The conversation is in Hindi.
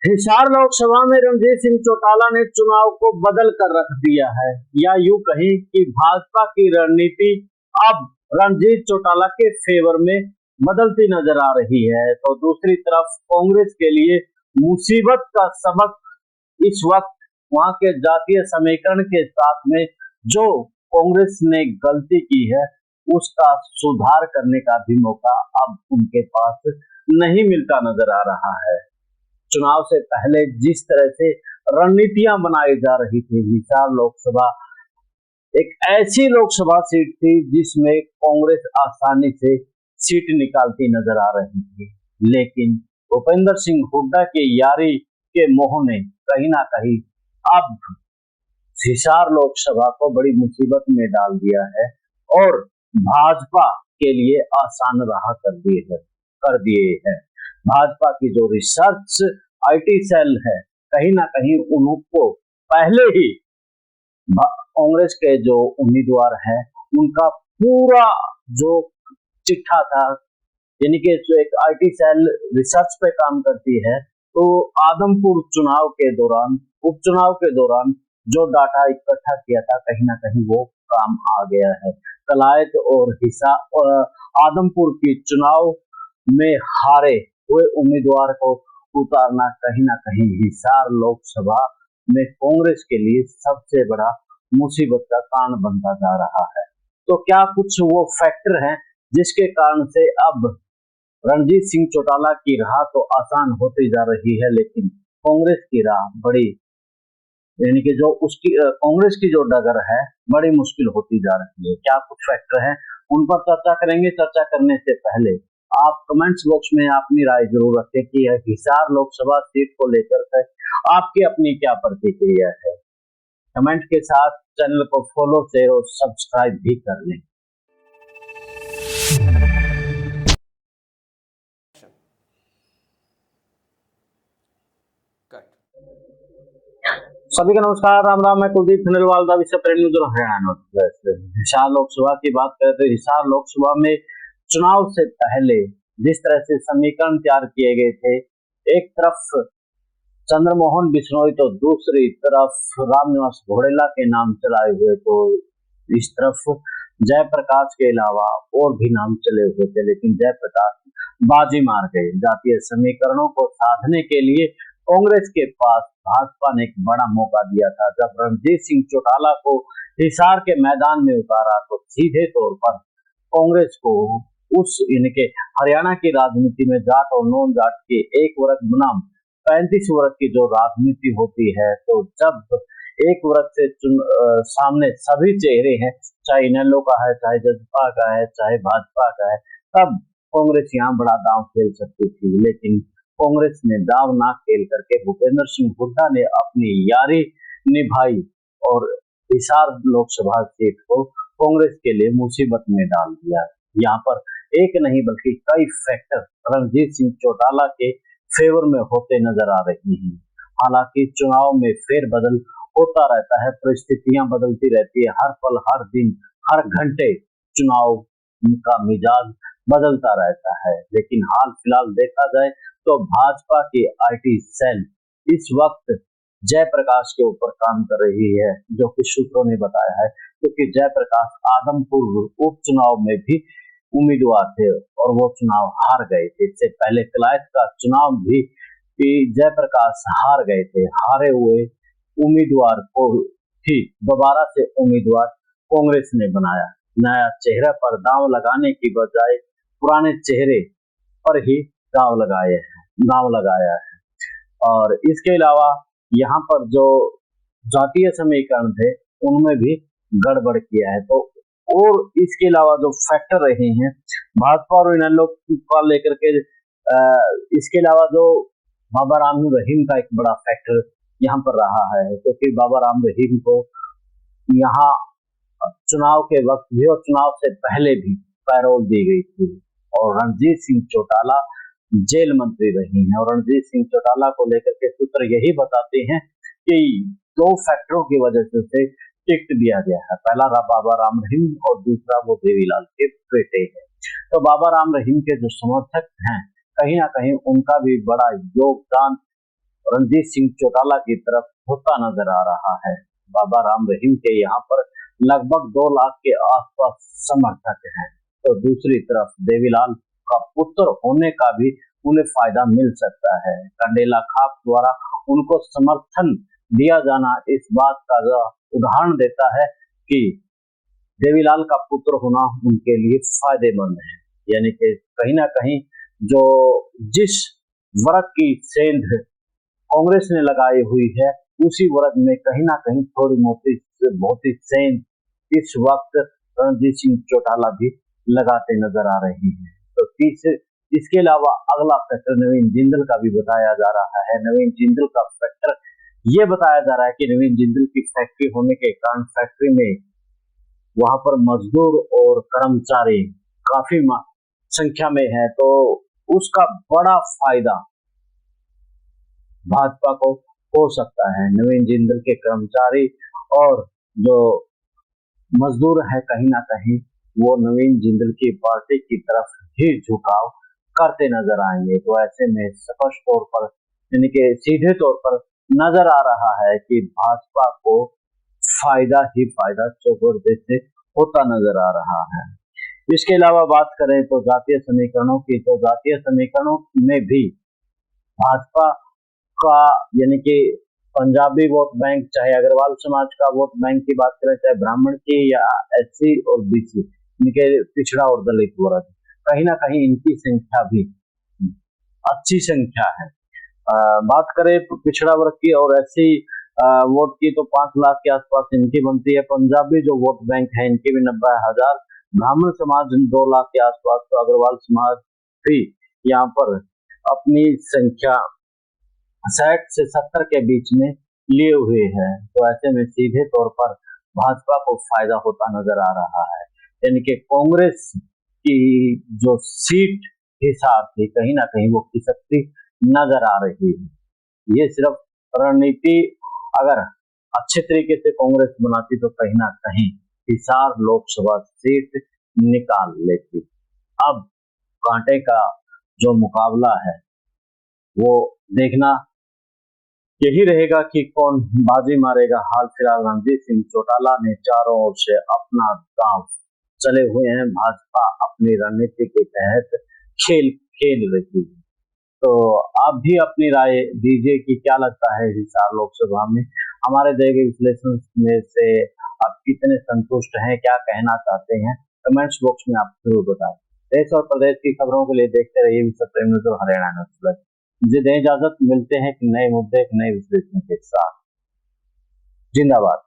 हिसार लोकसभा में रणजीत सिंह चौटाला ने चुनाव को बदल कर रख दिया है, या यूं कहें कि भाजपा की रणनीति अब रणजीत चौटाला के फेवर में बदलती नजर आ रही है। तो दूसरी तरफ कांग्रेस के लिए मुसीबत का सबक इस वक्त वहां के जातीय समीकरण के साथ में जो कांग्रेस ने गलती की है उसका सुधार करने का भी मौका अब उनके पास नहीं मिलता नजर आ रहा है। चुनाव से पहले जिस तरह से रणनीतियां बनाई जा रही थी, हिसार लोकसभा एक ऐसी लोकसभा सीट थी जिसमें कांग्रेस आसानी से सीट निकालती नजर आ रही थी, लेकिन भूपेंद्र सिंह हुड्डा के यारी के मोह ने कहीं ना कहीं अब हिसार लोकसभा को बड़ी मुसीबत में डाल दिया है और भाजपा के लिए आसान राह कर दिए हैं। भाजपा की जो रिसर्च आईटी सेल है, कहीं ना कहीं उनको पहले ही कांग्रेस के जो उम्मीदवार है उनका पूरा जो चिट्ठा था, यानी कि जो एक आईटी सेल रिसर्च पे काम करती है, तो आदमपुर चुनाव के दौरान, उपचुनाव के दौरान जो डाटा इकट्ठा किया था, कहीं ना कहीं वो काम आ गया है। कलायत और आदमपुर की चुनाव में हारे हुए उम्मीदवार को उतारना कहीं ना कहीं हिसार लोकसभा में कांग्रेस के लिए सबसे बड़ा मुसीबत का कारण बनता जा रहा है। तो क्या कुछ वो फैक्टर हैं जिसके कारण से अब रणजीत सिंह चौटाला की राह तो आसान होती जा रही है, लेकिन कांग्रेस की राह बड़ी, यानी कि जो उसकी कांग्रेस की जो डगर है बड़ी मुश्किल होती जा रही है। क्या कुछ फैक्टर है उन पर चर्चा करेंगे। चर्चा करने से पहले आप कमेंट्स बॉक्स में अपनी राय जरूर रखें कि हिसार लोकसभा सीट को लेकर आपकी अपनी क्या प्रतिक्रिया है। कमेंट के साथ चैनल को फॉलो, शेयर और सब्सक्राइब भी कर लें। सभी का नमस्कार, राम राम। मैं कुलदीप खंडेलवाल दा विषय प्रेम न्यूज़ हरियाणा। हिसार लोकसभा की बात करें तो हिसार लोकसभा में चुनाव से पहले जिस तरह से समीकरण तैयार किए गए थे, एक तरफ चंद्रमोहन बिश्नोई तो दूसरी तरफ रामनिवास घोड़ेला के नाम चलाए हुए, तो इस तरफ जयप्रकाश के अलावा और भी नाम चले हुए थे, लेकिन जयप्रकाश बाजी मार गए। जातीय समीकरणों को साधने के लिए कांग्रेस के पास भाजपा ने एक बड़ा मौका दिया था। जब रणजीत सिंह चौटाला को हिसार के मैदान में उतारा तो सीधे तौर पर कांग्रेस को उस इनके हरियाणा की राजनीति में जाट और नॉन जाट के एक वर्ग बनाम 35 वर्ग की जो राजनीति होती है, तो जब एक वर्ग से सामने सभी चेहरे हैं, चाहे इनेलो का है, चाहे जसपा का है, चाहे भाजपा का है, तब कांग्रेस यहाँ बड़ा दांव खेल सकती थी। लेकिन कांग्रेस ने दांव ना खेल करके भूपेंद्र सिंह हुड्डा ने अपनी यारी निभाई और हिसार लोकसभा सीट को कांग्रेस के लिए मुसीबत में डाल दिया। यहाँ पर एक नहीं बल्कि कई फैक्टर रणजीत सिंह चौटाला के फेवर में होते नजर आ रही हैं। हालांकि चुनाव में फेरबदल होता रहता है, परिस्थितियां बदलती रहती है, हर पल, हर दिन, हर घंटे चुनाव का मिजाज बदलता रहता है। लेकिन हाल फिलहाल देखा जाए तो भाजपा की आईटी सेल इस वक्त जयप्रकाश के ऊपर काम कर रही है, जो कि सूत्रों ने बताया है, क्योंकि जयप्रकाश आदमपुर उपचुनाव में भी उम्मीदवार थे और वो चुनाव हार गए थे। इससे पहले कलायत का चुनाव भी जयप्रकाश हार गए थे। हारे हुए उम्मीदवार को ही दोबारा से उम्मीदवार कांग्रेस ने बनाया। नया चेहरा पर दांव लगाने की बजाय पुराने चेहरे पर ही दांव लगाया है। और इसके अलावा यहाँ पर जो जातीय समीकरण थे उनमें भी गड़बड़ किया है। तो और इसके अलावा जो फैक्टर रहे हैं भाजपा और इनेलो को लेकर के, इसके अलावा जो बाबा राम रहीम का एक बड़ा फैक्टर यहाँ पर रहा है, क्योंकि बाबा राम रहीम को यहाँ चुनाव के वक्त भी और चुनाव से पहले भी पैरोल दी गई थी और रणजीत सिंह चौटाला जेल मंत्री रही हैं। और रणजीत सिंह चौटाला को लेकर के सूत्र यही बताते हैं कि दो फैक्टरों की वजह से उसे टिकट दिया गया है। पहला बाबा राम रहीम और दूसरा वो देवीलाल के बेटे हैं। तो बाबा राम रहीम के जो समर्थक हैं, कहीं ना कहीं उनका भी बड़ा योगदान रणजीत सिंह चौटाला की तरफ होता नजर आ रहा है। बाबा राम रहीम के यहाँ पर लगभग 2 लाख के आसपास समर्थक हैं, तो दूसरी तरफ देवीलाल का पुत्र होने का भी उन्हें फायदा मिल सकता है। कंडेला खाप द्वारा उनको समर्थन दिया जाना इस बात का उदाहरण देता है कि देवीलाल का पुत्र होना उनके लिए फायदेमंद है। यानी कि कहीं ना कहीं जो जिस वर्ग की सेंध कांग्रेस ने लगाई हुई है, उसी वर्ग में कहीं ना कहीं थोड़ी बहुत ही सेंध इस वक्त रणजीत सिंह चौटाला भी लगाते नजर आ रही है। तो इसके अलावा अगला फैक्टर नवीन जिंदल का भी बताया जा रहा है। नवीन जिंदल का फैक्टर ये बताया जा रहा है कि नवीन जिंदल की फैक्ट्री होने के कारण फैक्ट्री में वहां पर मजदूर और कर्मचारी काफी संख्या में है, तो उसका बड़ा फायदा भाजपा को हो सकता है। नवीन जिंदल के कर्मचारी और जो मजदूर है कहीं ना कहीं वो नवीन जिंदल की पार्टी की तरफ ही झुकाव करते नजर आएंगे। तो ऐसे में स्पष्ट तौर पर यानी कि सीधे तौर पर नजर आ रहा है कि भाजपा को फायदा ही फायदा चौगुर्दे से होता नजर आ रहा है। इसके अलावा बात करें तो जातीय समीकरणों की, तो जातीय समीकरणों में भी भाजपा का यानी कि पंजाबी वोट बैंक, चाहे अग्रवाल समाज का वोट बैंक की बात करें, चाहे ब्राह्मण की या एससी और बीसी इनके पिछड़ा और दलित वर्ग, कहीं ना कहीं इनकी संख्या भी अच्छी संख्या है। बात करें पिछड़ा वर्ग की और एससी वोट की तो 5 लाख के आसपास इनकी बनती है। पंजाबी जो वोट बैंक है इनकी भी 90,000, ब्राह्मण समाज 2 लाख के आसपास, तो अग्रवाल समाज भी यहाँ पर अपनी संख्या 60 से 70 के बीच में लिए हुए है। तो ऐसे में सीधे तौर पर भाजपा को फायदा होता नजर आ रहा है। यानी कि कांग्रेस की जो सीट हिसाब से कहीं ना कहीं वो खिसकती नजर आ रही है। ये सिर्फ रणनीति अगर अच्छे तरीके से कांग्रेस बनाती तो कहीं ना कहीं हिसार लोकसभा सीट निकाल लेती। अब कांटे का जो मुकाबला है वो देखना यही रहेगा कि कौन बाजी मारेगा। हाल फिलहाल रणजीत सिंह चौटाला ने चारों ओर से अपना दांव चले हुए हैं। भाजपा अपनी रणनीति के तहत खेल खेल रही है। तो आप भी अपनी राय दीजिए कि क्या लगता है हिसार लोकसभा में हमारे दिए गए विश्लेषण में से आप कितने संतुष्ट हैं, क्या कहना चाहते हैं, कमेंट्स बॉक्स में आप जरूर बताएं। देश और प्रदेश की खबरों के लिए देखते रहिए विश्व प्रेम न्यूज़ और हरियाणा न्यूज़। मुझे दें इजाजत, मिलते हैं एक नए मुद्दे, एक नए विश्लेषण के साथ। जिंदाबाद।